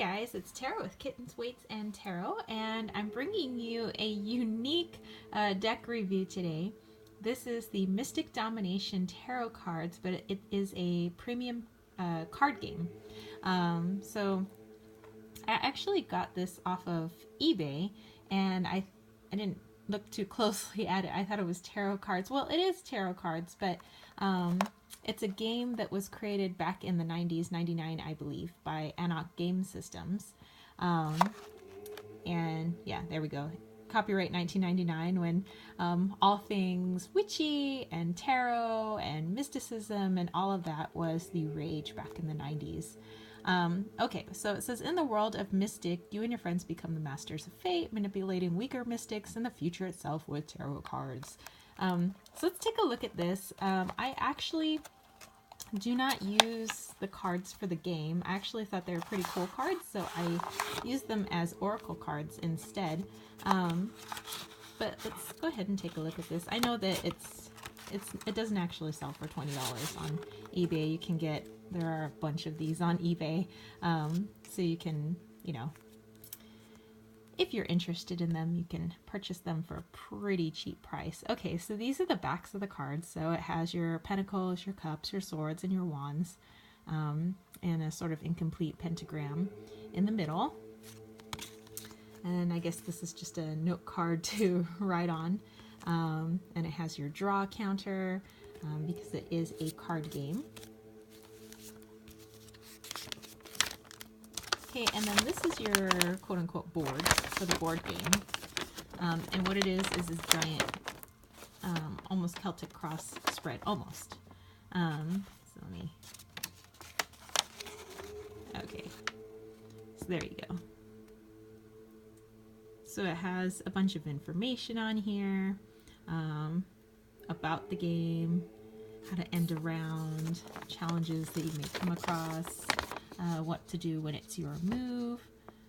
guys, it's Tarot with Kittens, Weights, and Tarot, and I'm bringing you a unique deck review today. This is the Mystick Domination Tarot cards, but it is a premium card game. So I actually got this off of eBay, and I didn't look too closely at it. I thought it was tarot cards. Well, it is tarot cards, but it's a game that was created back in the 90s, 99, I believe, by Anok Game Systems. And yeah, there we go. Copyright 1999, when all things witchy and tarot and mysticism and all of that was the rage back in the 90s. Okay, so it says, in the world of Mystic, you and your friends become the masters of fate, manipulating weaker mystics and the future itself with tarot cards. So let's take a look at this. I actually do not use the cards for the game. I actually thought they were pretty cool cards, so I used them as oracle cards instead. But let's go ahead and take a look at this. I know that it doesn't actually sell for $20 on eBay. You can get, there are a bunch of these on eBay, so you can, you know, if you're interested in them, you can purchase them for a pretty cheap price. Okay, so these are the backs of the cards. So it has your pentacles, your cups, your swords, and your wands, and a sort of incomplete pentagram in the middle. And I guess this is just a note card to write on. And it has your draw counter, because it is a card game. Okay, and then this is your quote-unquote board for the board game. And what it is this giant, almost Celtic cross spread, almost. So let me, okay, so there you go. So it has a bunch of information on here, about the game, how to end a round, challenges that you may come across, what to do when it's your move,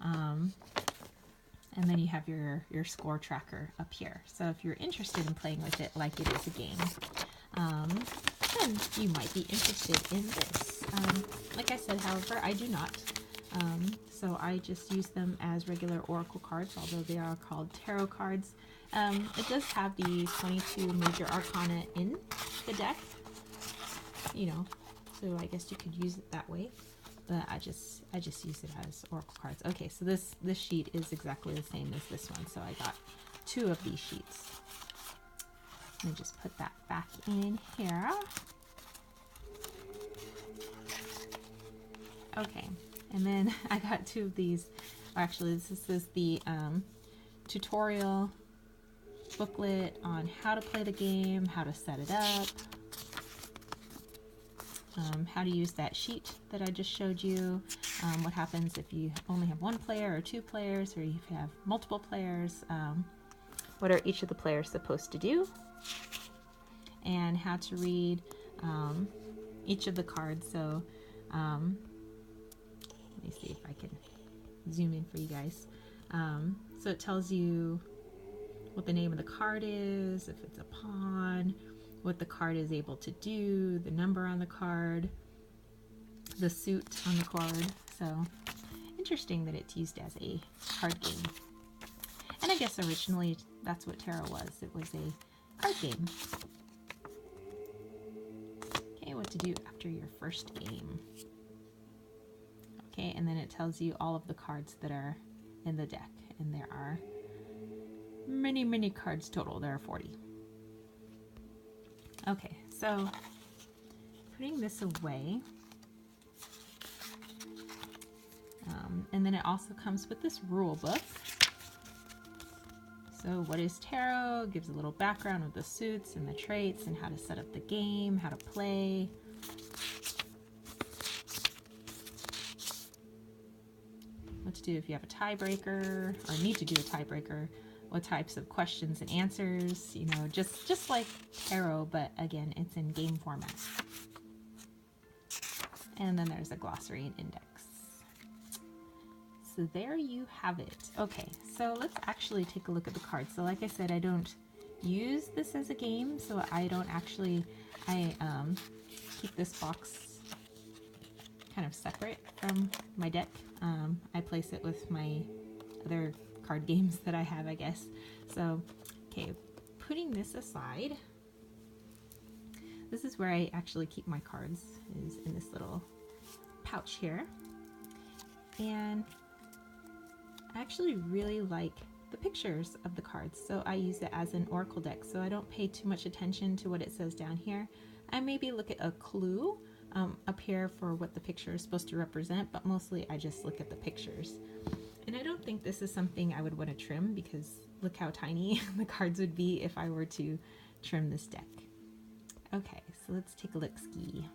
and then you have your score tracker up here. So if you're interested in playing with it like it is a game, then you might be interested in this. Like I said, however, I do not. So I just use them as regular oracle cards, although they are called tarot cards. It does have the 22 major arcana in the deck, you know, so I guess you could use it that way. But I just use it as oracle cards. Okay, so this sheet is exactly the same as this one, so I got 2 of these sheets. Let me just put that back in here. Okay, and then I got 2 of these. Actually, this is the tutorial booklet on how to play the game, how to set it up, how to use that sheet that I just showed you, what happens if you only have 1 player or 2 players, or if you have multiple players, what are each of the players supposed to do, and how to read each of the cards. So let me see if I can zoom in for you guys. So it tells you what the name of the card is, if it's a pawn, what the card is able to do, the number on the card, the suit on the card. So interesting that it's used as a card game. And I guess originally that's what tarot was. It was a card game. Okay, what to do after your first game. Okay, and then it tells you all of the cards that are in the deck. And there are many, many cards total. There are 40. Okay, so putting this away, and then it also comes with this rule book. So what is tarot? Gives a little background of the suits and the traits and how to set up the game, how to play. What to do if you have a tiebreaker or need to do a tiebreaker. What types of questions and answers, you know, just like tarot, but again, it's in game format. And then there's a glossary and index. So there you have it. Okay, so let's actually take a look at the cards. So like I said, I don't use this as a game, so I don't actually, I keep this box kind of separate from my deck. I place it with my other card games that I have, I guess. So, okay, putting this aside, this is where I actually keep my cards, is in this little pouch here. And I actually really like the pictures of the cards, so I use it as an oracle deck, so I don't pay too much attention to what it says down here. I maybe look at a clue up here for what the picture is supposed to represent, but mostly I just look at the pictures. And I don't think this is something I would want to trim, because look how tiny the cards would be if I were to trim this deck. Okay, so let's take a look-ski.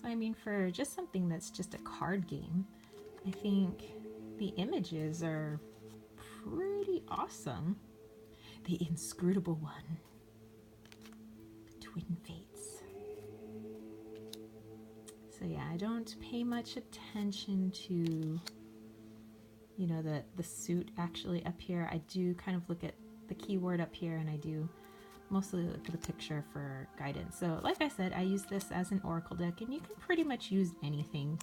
So I mean, for just something that's just a card game, I think the images are pretty awesome. The inscrutable one. Twin Fates. So yeah, I don't pay much attention to, you know, the suit actually up here. I do kind of look at the keyword up here, and I do mostly look at the picture for guidance. So like I said, I use this as an oracle deck, and you can pretty much use anything,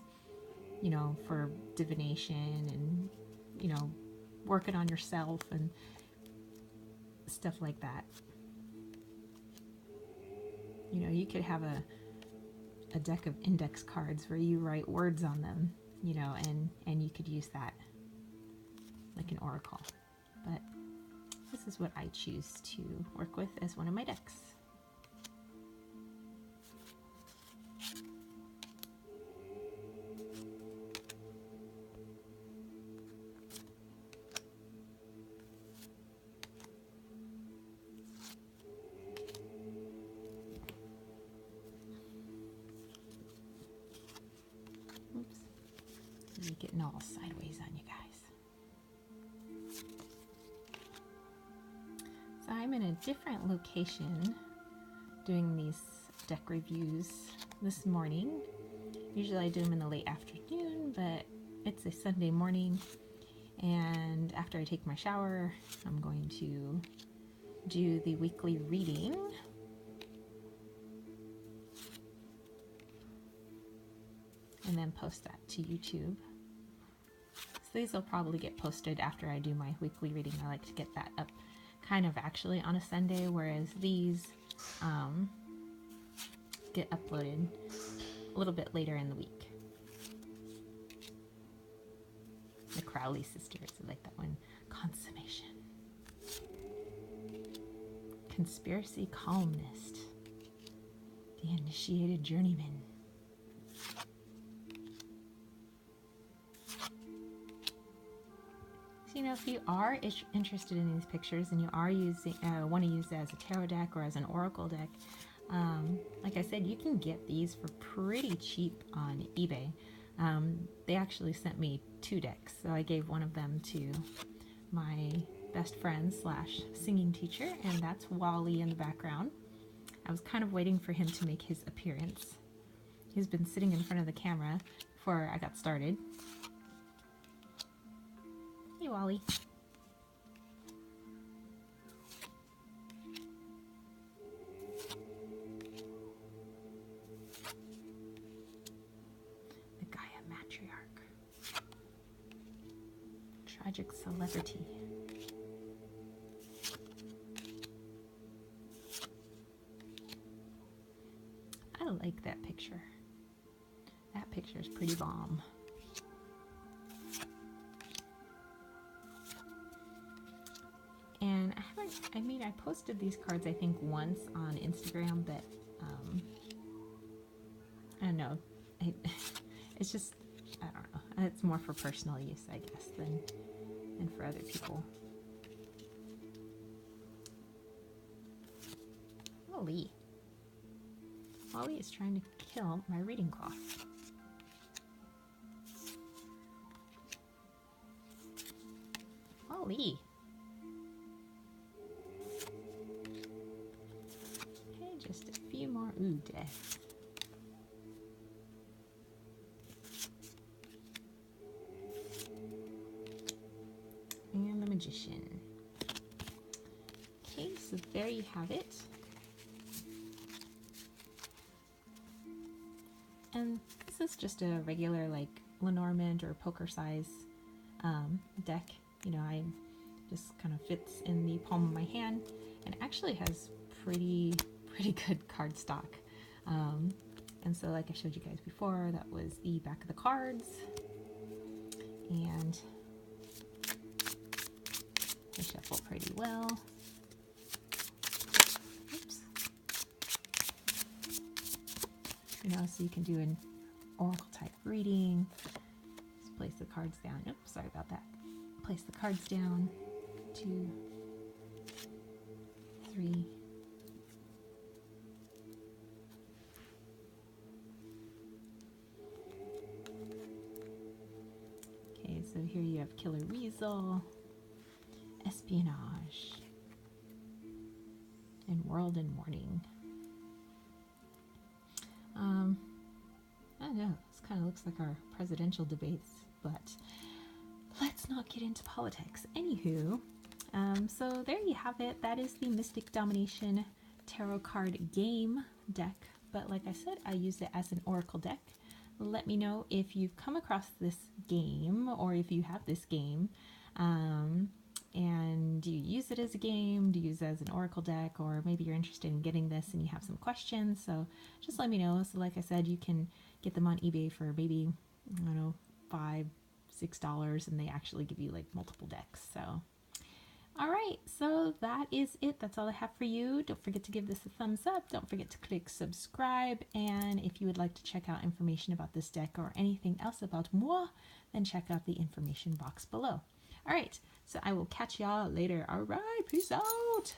you know, for divination and, you know, working on yourself and stuff like that. You know, you could have a deck of index cards where you write words on them, you know, and you could use that like an oracle. But this is what I choose to work with as one of my decks. Oops. You're getting all sideways on you guys. So I'm in a different location doing these deck reviews this morning. Usually I do them in the late afternoon, but it's a Sunday morning, and after I take my shower, I'm going to do the weekly reading. And then post that to YouTube. So these will probably get posted after I do my weekly reading. I like to get that up kind of actually on a Sunday, whereas these get uploaded a little bit later in the week. The Crowley sisters, I like that one. Consummation. Conspiracy columnist. The initiated journeyman. So, you know, if you are interested in these pictures and you are using, want to use it as a tarot deck or as an oracle deck, like I said, you can get these for pretty cheap on eBay. They actually sent me 2 decks, so I gave one of them to my best friend slash singing teacher, and that's Wally in the background. I was kind of waiting for him to make his appearance. He's been sitting in front of the camera before I got started. Hey, Wally. The Gaia Matriarch. Tragic celebrity. I like that picture. That picture is pretty bomb. And I posted these cards I think once on Instagram, but I don't know. It's just, I don't know. It's more for personal use, I guess, than for other people. Wally. Wally is trying to kill my reading cloth. Wally. Okay, just a few more. Ooh, death. And the Magician. Okay, so there you have it. And this is just a regular like Lenormand or poker size deck. You know, I just kind of fits in the palm of my hand, and actually has pretty good card stock. And so like I showed you guys before, that was the back of the cards, and they shuffle pretty well. Oops. You know, so you can do an oracle type reading. Just place the cards down. Oops, sorry about that. Place the cards down. 2, 3. Okay, so here you have Killer Weasel, Espionage, and World in Mourning. I don't know, this kind of looks like our presidential debates, but let's not get into politics. Anywho, so there you have it. That is the Mystick Domination tarot card game deck, but like I said, I use it as an oracle deck. Let me know if you've come across this game, or if you have this game, and do you use it as a game, do you use it as an oracle deck, or maybe you're interested in getting this and you have some questions. So just let me know. So like I said, you can get them on eBay for maybe, I don't know, $5, $6, and they actually give you like multiple decks. So all right, so that is it. That's all I have for you. Don't forget to give this a thumbs up. Don't forget to click subscribe. And if you would like to check out information about this deck or anything else about moi, then check out the information box below. All right, so I will catch y'all later. All right, peace out.